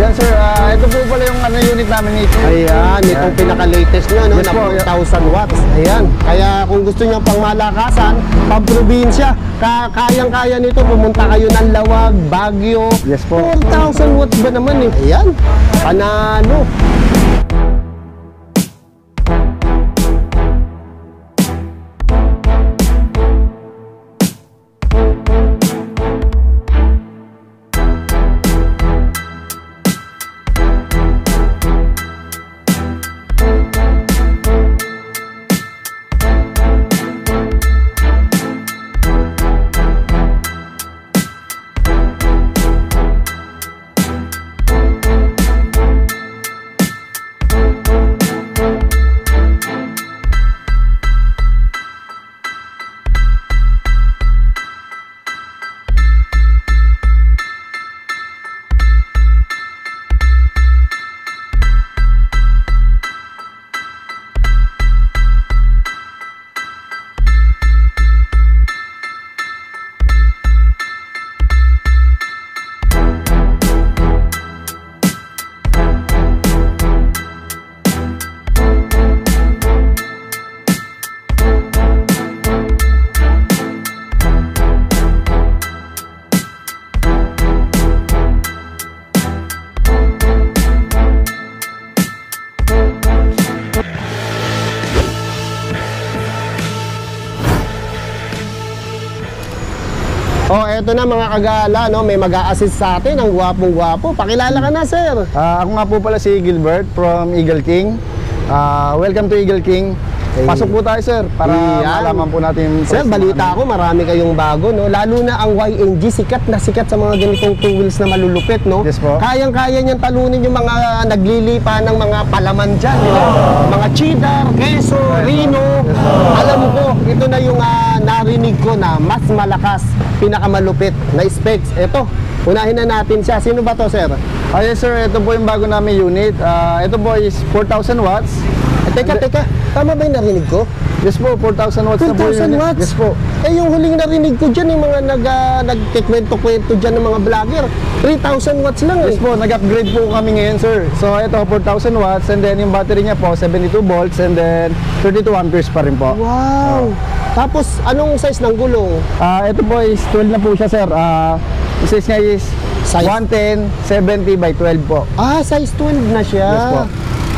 Ayan sir, ito po pala yung unit namin ito. Ayan, itong pinaka-latest nyo, no, Yes na po, 4,000 watts. Ayan, kaya kung gusto nyo pang malakasan, pang probinsya, kayang-kaya nito, pumunta kayo ng Lawag, Baguio. Yes po. 4,000 watts ba naman eh? Ayan, panalo. Oh, eto na mga kagala, no? May mag-a-assist sa atin, ang gwapong-gwapo. Pakilala ka na, sir. Ako nga po pala si Gilbert from Eagle King. Welcome to Eagle King. Pasok po tayo sir, para malaman po natin. Sir, balita ako, marami kayong bago, no? Lalo na ang YNG, sikat na sikat sa mga ganitong two wheels na malulupit, no? Yes po. Kayang-kaya niyang talunin yung mga naglilipa ng mga palaman dyan, di ba? Mga cheddar, queso, rino. Alam ko, ito na yung narinig ko na mas malakas, pinakamalupit na specs. Ito, unahin na natin siya. Sino ba to, sir? Yes sir, ito po yung bago namin unit. Ito po is 4,000 watts. Teka, tama ba yung narinig ko? Yes po, 4,000 watts na po yun. 4,000 watts? Yes po. Eh, yung huling narinig ko dyan, yung mga nagkikwento-kwento dyan ng mga vlogger, 3,000 watts lang eh. Yes po, nag-upgrade po kami ngayon sir. So ito, 4,000 watts, and then yung battery niya po, 72 volts, and then 32 amperes pa rin po. Wow! Tapos, anong size ng gulong? Ito po is 12 na po siya sir. Yung size niya is Size? 110, 70 by 12 po. Size 12 na siya. Yes po.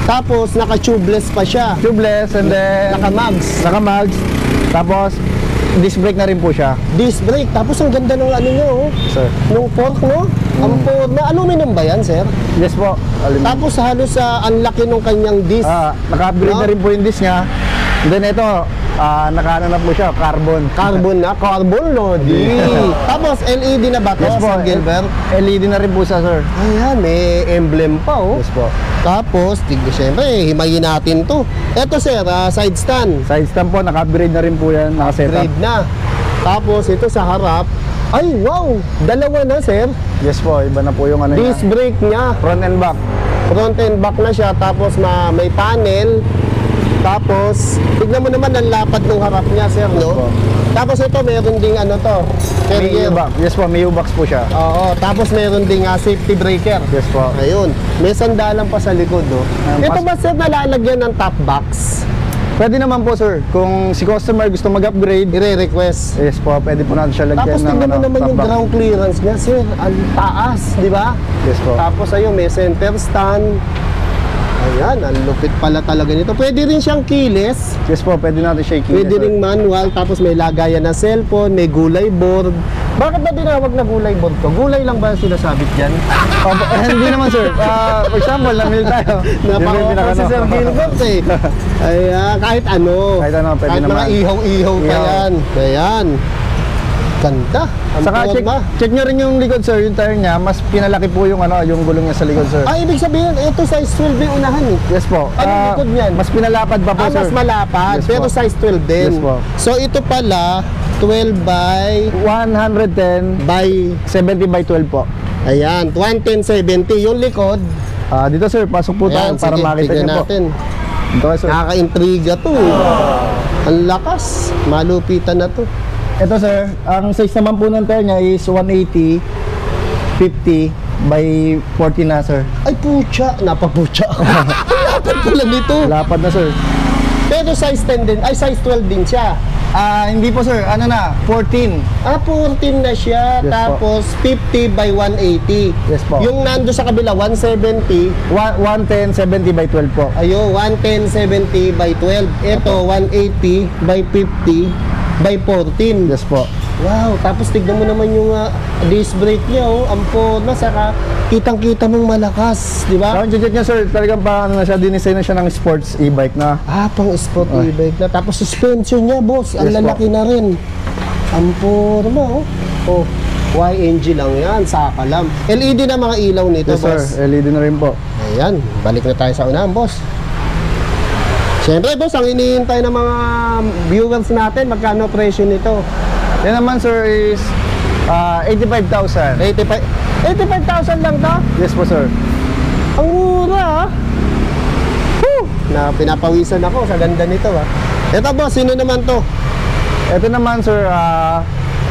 Tapos, naka-tubeless pa siya. Tubeless, and then Naka-mags. Naka-mags. Tapos disc brake na rin po siya. Disc brake. Tapos, ang ganda ng ano nyo, oh. Sir. Nung fork, no? Ang fork na aluminum ba yan, sir? Yes po. Tapos, halos ang laki ng kanyang disc. Naka-upgrade na rin po yung disc niya. And then ito, nakaano na po siya, carbon. Carbon na? Carbon, Lodi. Tapos, LED na ba to, Yes po. Sir Gilbert? LED na rin po siya, sir. Ayan, may emblem pa, oh. Yes po. Tapos, siyempre, himayin natin to. Ito, sir, side stand. Side stand po, naka-upgrade na rin po yan, naka-setup. Upgrade na. Tapos, ito sa harap. Ay, wow! Dalawa na, sir. Yes po, iba na po yung ano Disc niya. brake niya. Front and back. Front and back na siya. Tapos, may panel. Tapos, tignan mo naman ang lapad ng harap niya, sir, no? Opo. Tapos ito, meron ding ano to, May carrier. U-box. Yes po, may U-box po siya. Oo, tapos meron ding safety breaker. Yes po. Ayun, may sandalan pa sa likod, no? Ito ba, sir, nalalagyan ng top box? Pwede naman po, sir. Kung si customer gusto mag-upgrade, I-request. yes po, pwede po natin siya lagyan Tapos ng tignan mo naman top yung box. ground clearance niya, sir. Ang taas, di ba? Yes po. Tapos ayun, may center stand. Ayan, ang lupit pala talaga nito. Pwede rin siyang keyless. Yes po, pwede natin siya i-keyless. Pwede ring manual. Tapos may lagayan na cellphone, may gulay board. Bakit ba dinawag na gulay board to? Gulay lang ba sinasabit dyan? Hindi naman, sir. For example, namili tayo. Napaka si Sir Gilbert eh. Ay, kahit ano. Kahit ano, pwede kahit naman. mga ihaw-ihaw pa Ihaw. yan. Ayan. Ganda. Ang Saka forma. check nyo rin yung likod, sir. Yung tire niya, mas pinalaki po yung yung gulong niya sa likod, sir. Ibig sabihin, ito size 12 yung unahan eh. Yes po. Anong likod niyan? Mas pinalapad pa po, sir. Mas malapad, Yes pero po. size 12 din. Yes po. So ito pala, 12 by 110 by 70 by 12 po. ayan, 110/70 yung likod. Dito, sir, pasok po tayo Ayan, para sige, makita tignan niyo po. natin. Dito, sir. Nakaka-intriga to eh. Ang lakas, malupitan na to. Ito, sir, ang size naman po ng tire niya is 180, 50, by 40 na, sir. Ay, pucha. Napaputya. Lapad pala nito. Lapad na, sir. Pero size 10 din. Ay, size 12 din siya. Hindi po, sir. Ano na? 14. 14 na siya. Yes, Tapos 50 by 180. Yes po. Yung nando sa kabila, 170. 110, 70 by 12 po. Ayo, 110, 70 by 12. Ito, 180 by 50 by 14. Yes po. Wow, tapos tignan mo naman yung disc brake niya, oh. Ampon na, saka kitang-kita mong malakas, di ba? Ang jet niya, sir, talagang ano na siya, dinisign na siya ng sports e-bike na. Pang sport e-bike na. Tapos suspension niya, boss. Ang Yes, lalaki na rin. Ampon mo, oh. YNG lang yan, saka lang. LED na mga ilaw nito, Yes, sir. boss. LED na rin po. Ayan, balik na tayo sa unahan, boss. Siyempre, boss, ang iniintay ng mga viewers natin, magkano presyo nito? Yan naman, sir, is 85,000. 85,000 lang to? Yes po, sir. Ang mura, ah. Whew! Na pinapawisan ako sa ganda nito, ah. Ito, boss, sino naman to? Ito naman, sir,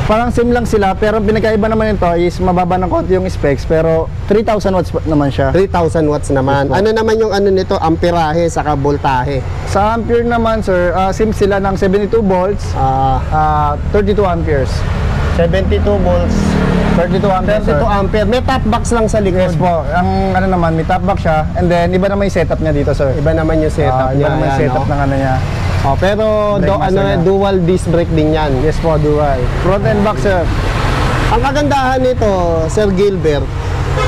parang same lang sila, pero pinakaiba naman ito is mababa ng konti yung specs, pero 3,000 watts naman siya. 3,000 watts naman. Yes, po. Ano naman yung ano nito? Amperahe, saka voltahe. Sa ampere naman, sir, same sila ng 72 volts, 32 amperes. 72 volts, 32 amperes, 32 sir. ampere. May top box lang sa likod. Yes po. Ang ano naman, may top box siya, and then iba naman yung setup niya dito, sir. Iba naman yung setup Iba niya. naman yung Ayan, setup oh. ng ano niya. Oh, pero Brake master niya. dual disc brake din yan. Yes po, dual. Front and back, sir. Ang kagandahan nito, Sir Gilbert,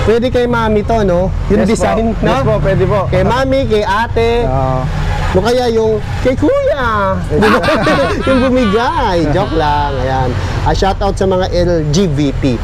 pwede kay mami to, no? Yung Yes design, po. no? Yes po, pwede po. Kay mami, kay ate, no kaya yung kay kuya. Yung bumigay. Joke lang. Ayan. Shout out sa mga LGBT.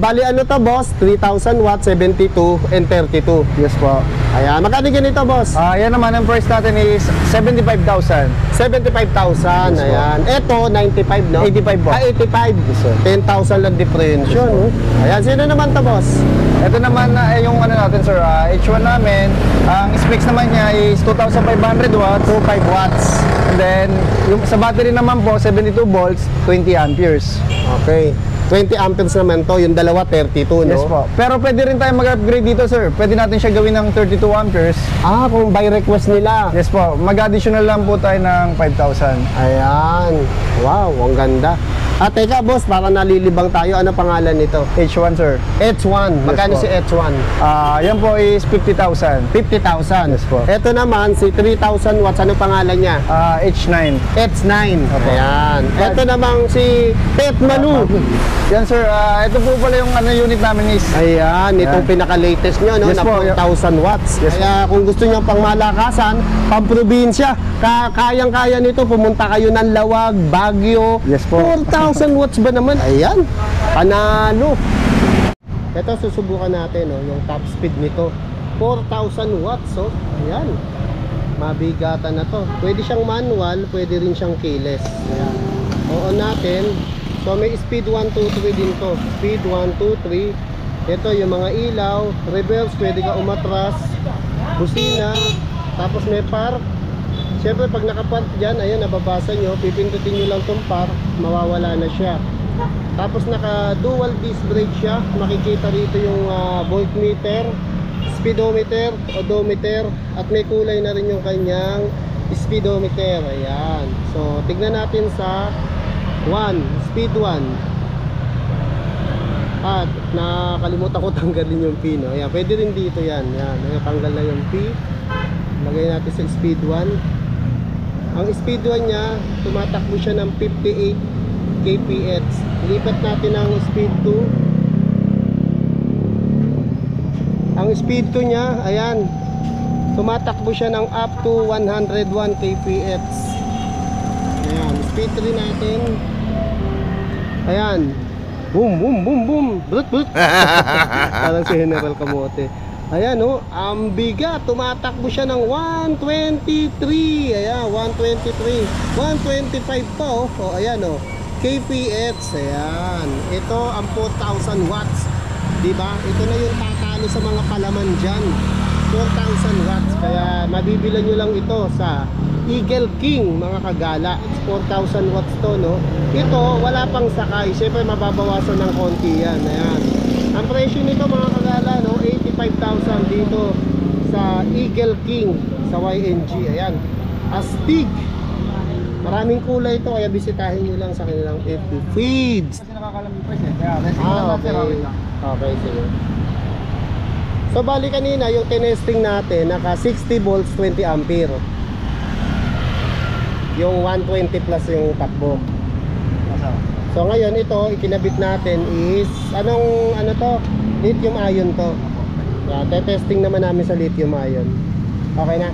Bali ano to, boss? 3,000 watts, 72 and 32. Yes po. Ayan. Magkano ganito, boss? Yan naman, ang price natin is 75,000. 75,000. Yes, po. Ayan. Ito, 95, no? 85 po. 85. Yes, sir. 10,000 lang difference. Yes, po. Ayan. Sino naman to, boss? Ito naman yung ano natin, sir, H1 namin. Ang specs naman niya is 2,500 watts. 25 watts. And then, yung sa battery naman po, 72 volts, 20 amperes. Okay. 20 amperes naman to, yung dalawa 32, no? Yes po. Pero pwede rin tayo mag-upgrade dito, sir. Pwede natin siya gawin ng 32 amperes. Kung by request nila. Yes po. Mag-additional lang po tayo ng 5,000. Ayan. Wow, ang ganda. Teka, boss, para nalilibang tayo, ano pangalan nito? H1, sir. H1. Magkano po. si H1? Yan po is 50,000. 50,000. Yes po. Ito naman, si 3,000 watts, ano pangalan niya? H9. H9. Opo. Ayan. Ito namang si Pet Manu. Yan, sir. Ito po pala yung ano, unit namin is... Ayan, itong Ayan. pinaka-latest nyo, no? Yes Na po. 4,000 watts. Yes Kaya kung gusto nyo pang malakasan, pang-probinsya, kayang-kaya nito, pumunta kayo ng Lawag, Baguio. Yes po. 4,000 watts ba naman? Ayan, panalo. Ito, susubukan natin, no? Yung top speed nito. 4,000 watts, oh. Ayan. Mabigatan na to. Pwede siyang manual, pwede rin siyang keyless. Ayan. On natin. So may speed 1, 2, 3 din to. Speed 1, 2, 3. Ito yung mga ilaw. Reverse, pwede ka umatras. Busina. Tapos may park. Siyempre pag nakapark dyan, ayan, nababasa nyo. Pipindutin nyo lang tong park. Mawawala na siya. Tapos naka dual disc brake siya. Makikita rito yung voltmeter, speedometer, odometer. At may kulay na rin yung kanyang speedometer. Ayan. So tignan natin sa 1, speed 1. Nakalimutan ko tanggalin yung P, no? Ayan, pwede rin dito yan. Ayan, tanggal na yung P. Lagay natin sa speed 1. Ang speed 1 niya, tumatakbo siya ng 58 kph. Lipat natin ang speed 2. Ang speed 2 niya, ayan, tumatakbo siya ng up to 101 kph. Ayan, speed 3 natin. Ayan. Boom, boom, boom, boom. Brut, brut. Parang si General Kamote. Ayan, oh. Ang bigat. Tumatakbo siya ng 123. Ayan, 123. 125 pa, oh. Oh, ayan, oh. kph. Ayan. Ito, ang 4,000 watts. Diba? Ito na yung tatalo sa mga palaman dyan. 4,000 watts. Kaya, mabibilan nyo lang ito sa Eagle King, mga kagala. It's 4,000 watts to, no? Ito, wala pang sakay. Siyempre, mababawasan ng konti yan. Ayan. Ang presyo nito mga kagala, no, 85,000 dito sa Eagle King sa YNG. Ayan, astig. Maraming kulay ito, kaya bisitahin nyo lang sa kanilang FB feeds. Kasi nakakalam yung price eh. Kaya, testing lang natin, Okay. Okay, sige. So bali kanina yung tinesting natin naka 60 volts 20 ampere. Yung 120 plus yung takbo. So ngayon ito ikinabit natin is ano to? Lithium ion to. Yeah, testing naman namin sa lithium ion. Okay na.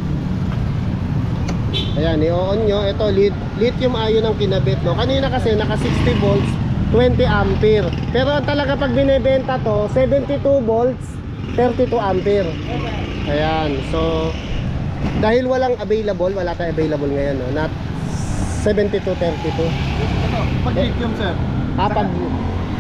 Ayan, i-on nyo. Ito lithium ion ang kinabit, no. Kanina kasi naka 60 volts 20 ampere. Pero talaga pag binebenta to 72 volts 32 ampere. Ayan, so dahil walang available, wala tayong available ngayon, no? Not 7232. Pag lithium sir, Pag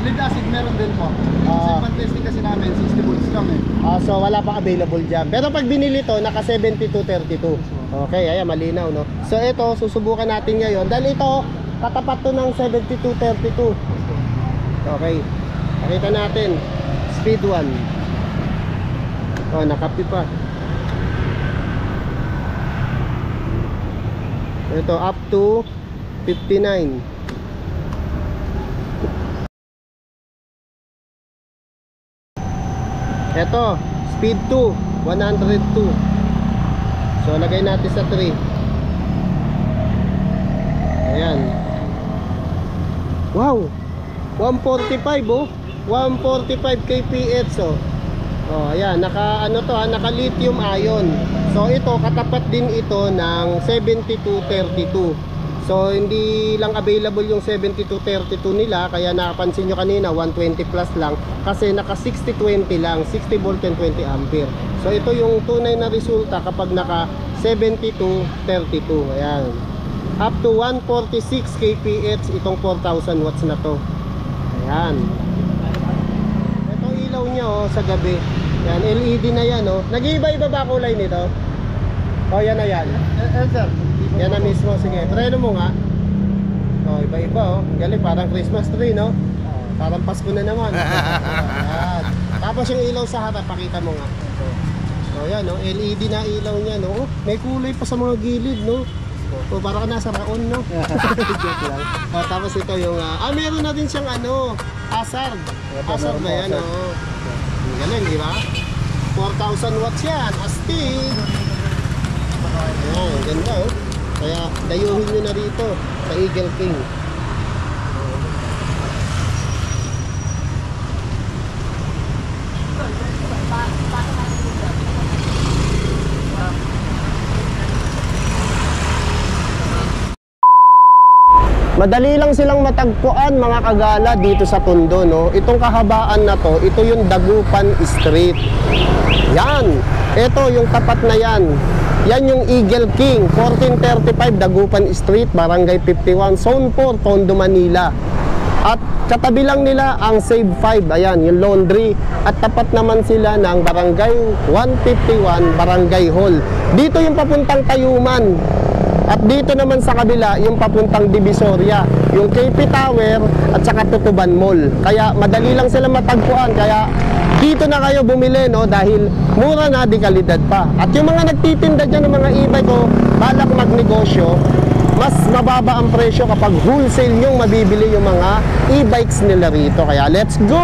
lead acid meron din po. Segment testing kasi namin, 60 volts lang eh. so wala pa available dyan. Pero pag binili to, naka 7232. Okay, ayan, malinaw, no? So ito, susubukan natin ngayon. Dahil ito, katapat to ng 7232. Okay, pakita natin. Speed 1. Oh, nakapi pa. Ito, up to 59. Ito, speed 2, 102. So lagay natin sa 3. Ayan. Wow, 145 oh, 145 kph oh. Oh, ayan, naka ano to, naka lithium ion. So ito katapat din ito ng 7232. So hindi lang available yung 7232 nila, kaya napansin nyo kanina 120 plus lang kasi naka 6020 lang, 60 volt and 20 ampere. So ito yung tunay na resulta kapag naka 7232. Ayan. Up to 146 kph itong 4000 watts na to. Ayan. Itong ilaw niya oh sa gabi. Yan, LED na yan oh. Nag-iiba-iba ba kulay nito? Oh, yan na yan. Sir, Yan na mismo, sige. Try mo nga. Oh, iba-iba oh. Galing, parang Christmas tree, no? Parang Pasko na naman. Yan. Tapos yung ilaw sa harap, pakita mo nga. Oh, yan oh. LED na ilaw niya, no? May kulay pa sa mga gilid, no? Oh, parang nasa raon, no? Joke lang. Oh, tapos ito yung meron na din siyang ano, hazard. Hazard na yan, oh. Galing, di ba? 4,000 watts yan, astig. Ayan, ganda oh. Kaya dayuhin nyo na rito sa Eagle King. Madali lang silang matagpuan mga kagala dito sa Tondo, no? Itong kahabaan na to, ito yung Dagupan Street. Yan, ito yung tapat na yan. Yan yung Eagle King, 1435 Dagupan Street, Barangay 51, Zone 4, Tondo, Manila. At katabi lang nila ang Save 5, ayan, yung laundry. At tapat naman sila ng Barangay 151, Barangay Hall. Dito yung papuntang Tayuman. At dito naman sa kabila, yung papuntang Divisoria, yung KP Tower at saka Tutuban Mall. Kaya madali lang sila matagpuan. Kaya dito na kayo bumili, no, dahil mura na, di kalidad pa. At yung mga nagtitinda dyan ng mga e-bike o balak magnegosyo, mas mababa ang presyo kapag wholesale nyong mabibili yung mga e-bikes nila rito. Kaya let's go!